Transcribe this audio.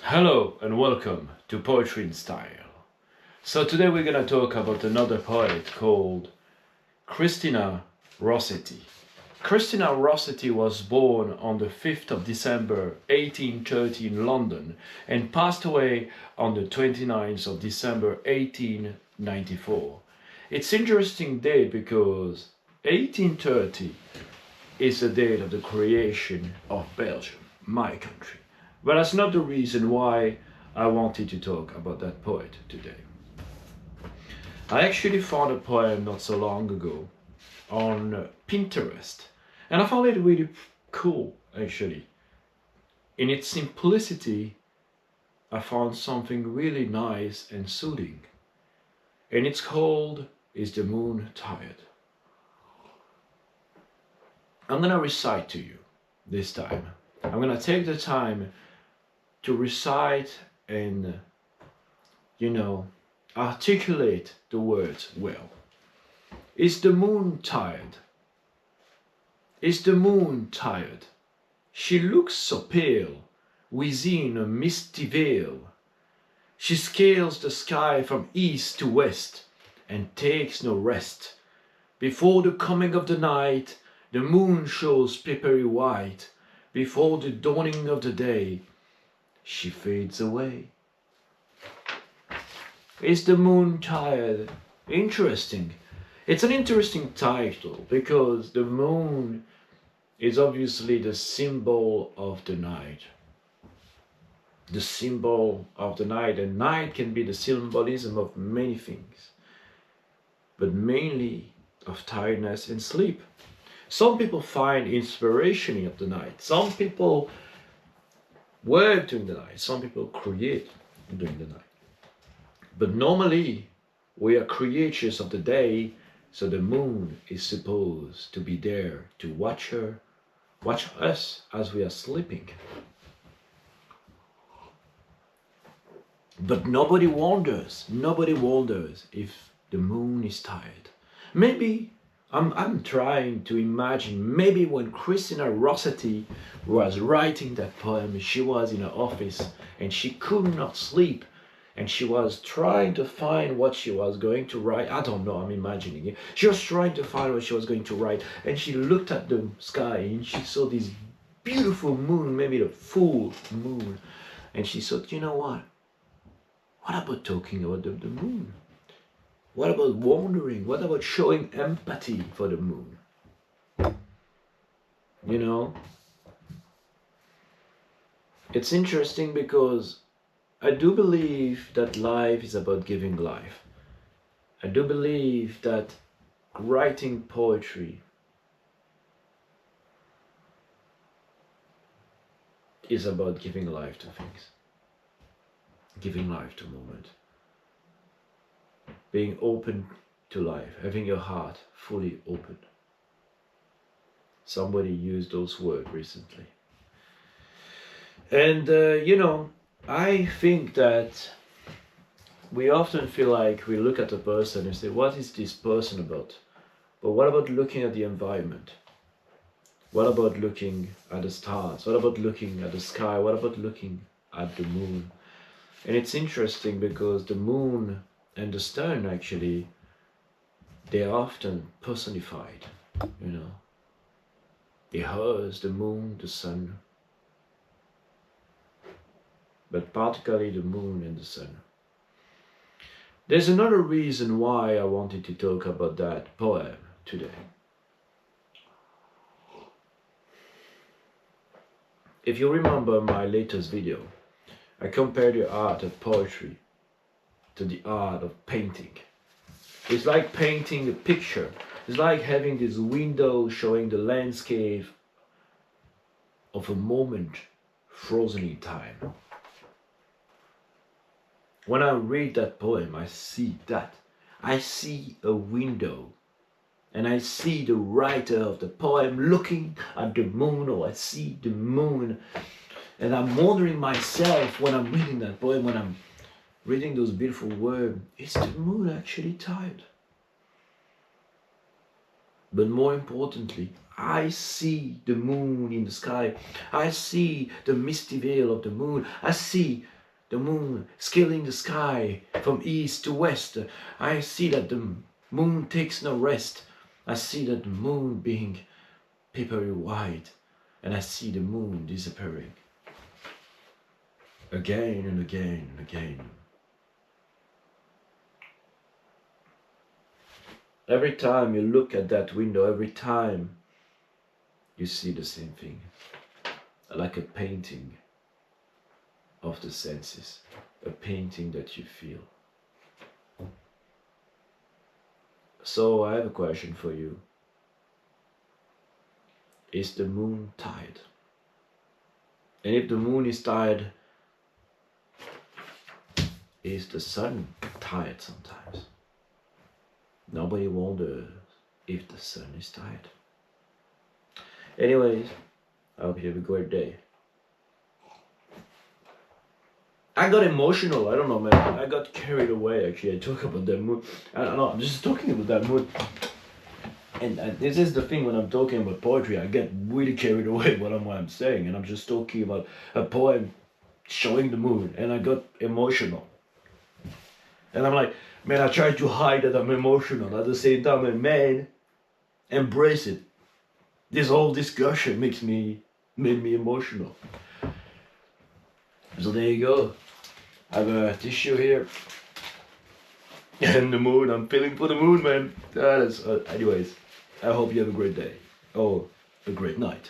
Hello and welcome to Poetry in Style. So today we're gonna talk about another poet called Christinna Rosetti. Christinna Rosetti was born on the 5th of December 1830 in London and passed away on the 29th of December 1894. It's interesting date because 1830 is the date of the creation of Belgium, my country. But that's not the reason why I wanted to talk about that poet today. I actually found a poem not so long ago on Pinterest, and I found it really cool actually. In its simplicity, I found something really nice and soothing. And it's called Is the Moon Tired? I'm gonna recite to you this time. I'm gonna take the time to recite and, articulate the words well. Is the moon tired? Is the moon tired? She looks so pale within a misty veil. She scales the sky from east to west and takes no rest. Before the coming of the night, the moon shows papery white. Before the dawning of the day, she fades away. Is the moon tired? Interesting. It's an interesting title because the moon is obviously the symbol of the night. The symbol of the night, and night can be the symbolism of many things, but mainly of tiredness and sleep. Some people find inspiration in the night. Some people work during the night. Some people create during the night. But normally, we are creatures of the day, so the moon is supposed to be there to watch us as we are sleeping. But nobody wonders if the moon is tired. Maybe I'm trying to imagine, maybe when Christinna Rosetti was writing that poem, she was in her office and she could not sleep and she was trying to find what she was going to write. I don't know, I'm imagining it. She was trying to find what she was going to write and she looked at the sky and she saw this beautiful moon, maybe the full moon. And she thought, you know what? What about talking about the moon? What about wondering? What about showing empathy for the moon? It's interesting because I do believe that life is about giving life. I do believe that writing poetry is about giving life to things, giving life to moments. Being open to life, having your heart fully open. Somebody used those words recently. And, I think that we often feel like we look at a person and say, what is this person about? But what about looking at the environment? What about looking at the stars? What about looking at the sky? What about looking at the moon? And it's interesting because the moon and the stone actually, they are often personified, the earth, the moon, the sun, but particularly the moon and the sun. There's another reason why I wanted to talk about that poem today. If you remember my latest video, I compared the art of poetry to the art of painting. It's like painting a picture. It's like having this window showing the landscape of a moment frozen in time. When I read that poem, I see that. I see a window and I see the writer of the poem looking at the moon, or I see the moon, and I'm wondering myself when I'm reading that poem, when I'm reading those beautiful words, is the moon actually tired? But more importantly, I see the moon in the sky. I see the misty veil of the moon. I see the moon scaling the sky from east to west. I see that the moon takes no rest. I see that the moon being papery white, and I see the moon disappearing. Again and again and again. Every time you look at that window, every time you see the same thing. Like a painting of the senses. A painting that you feel. So I have a question for you. Is the moon tired? And if the moon is tired, is the sun tired sometimes? Nobody wonders if the sun is tired. Anyways, I hope you have a great day. I got emotional, I don't know, man. I got carried away, actually. I talk about that mood. I don't know, I'm just talking about that mood. And this is the thing, when I'm talking about poetry, I get really carried away what I'm saying. And I'm just talking about a poem showing the mood. And I got emotional. And I'm like, man, I try to hide that I'm emotional. At the same time, like, man, embrace it. This whole discussion made me emotional. So there you go. I have a tissue here. And the moon, I'm feeling for the moon, man. Anyways, I hope you have a great day. Or a great night.